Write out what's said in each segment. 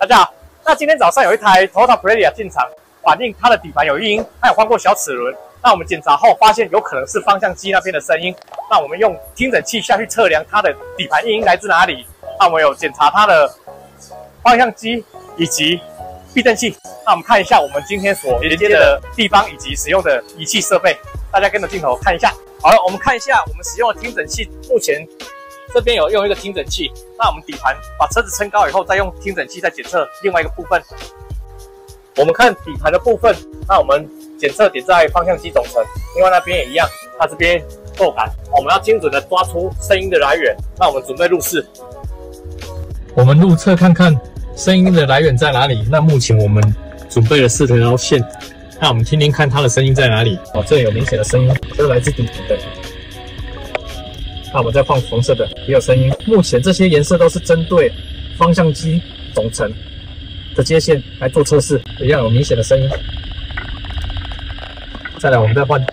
家好，那今天早上有一台 Toyota Previa 进场，反映它的底盘有异音，它有换过小齿轮。那我们检查后发现有可能是方向机那边的声音。那我们用听诊器下去测量它的底盘异音来自哪里。那我们有检查它的方向机以及避震器。那我们看一下我们今天所连接的地方以及使用的仪器设备。大家跟着镜头看一下。好了，我们看一下我们使用的听诊器，目前这边有用一个听诊器。那我们底盘把车子撑高以后，再用听诊器再检测另外一个部分。我们看底盘的部分，那我们检测点在方向机总成，另外那边也一样，它这边够感，我们要精准的抓出声音的来源。那我们准备入试，我们入测看看声音的来源在哪里。那目前我们准备了4条线，那我们听听看它的声音在哪里。这里有明显的声音，这是来自底盘的。那我们再放红色的，也有声音。目前这些颜色都是针对方向机总成的接线来做测试，一样有明显的声音。再来，我们再换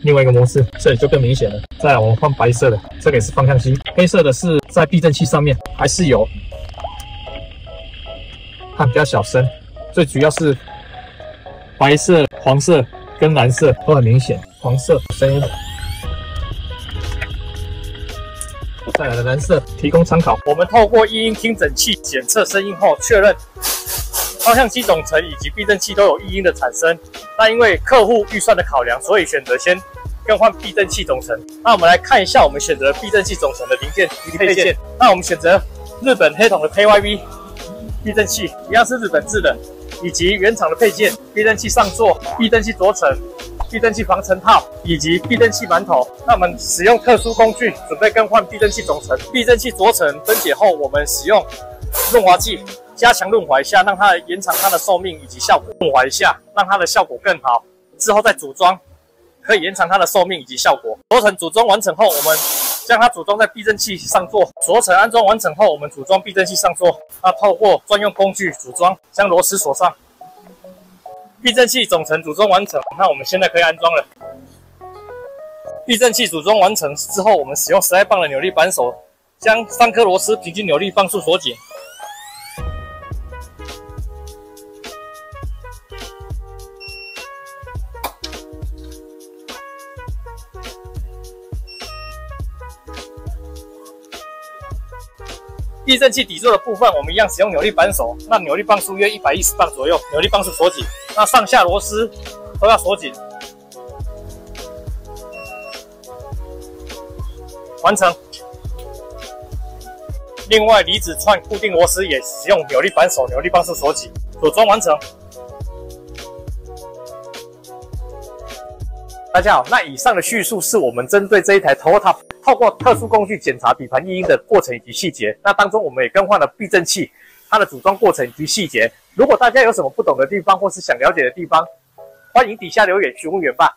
另外一个模式，这里就更明显了。再来，我们换白色的，这个也是方向机。黑色的是在避震器上面，还是有，看比较小声。最主要是白色、黄色跟蓝色都很明显，黄色声音。再来的蓝色提供参考。我们透过异音听诊器检测声音后，确认方向机总成以及避震器都有异音的产生。那因为客户预算的考量，所以选择先更换避震器总成。那我们来看一下我们选择避震器总成的零件及配件。那我们选择日本黑铜的 KYV 避震器，一样是日本制的，以及原厂的配件：避震器上座、避震器着层、避震器防尘套以及避震器馒头。那我们使用特殊工具准备更换避震器总成。避震器着层分解后，我们使用润滑剂加强润滑一下，让它延长它的寿命以及效果。润滑一下，让它的效果更好。之后再组装，可以延长它的寿命以及效果。着层组装完成后，我们将它组装在避震器上座。着层安装完成后，我们组装避震器上座。那透过专用工具组装，将螺丝锁上。避震器总成组装完成，那我们现在可以安装了。避震器组装完成之后，我们使用12磅的扭力扳手，将3颗螺丝平均扭力磅数锁紧。避震器底座的部分，我们一样使用扭力扳手，那扭力磅数约110磅左右，扭力磅数锁紧。那上下螺丝都要锁紧，完成。另外，离子串固定螺丝也使用扭力扳手，扭力磅数锁紧，组装完成。大家好，那以上的叙述是我们针对这一台 Toyota 透过特殊工具检查底盘异音的过程以及细节。那当中我们也更换了避震器，它的组装过程以及细节。如果大家有什么不懂的地方或是想了解的地方，欢迎底下留言询问原爸。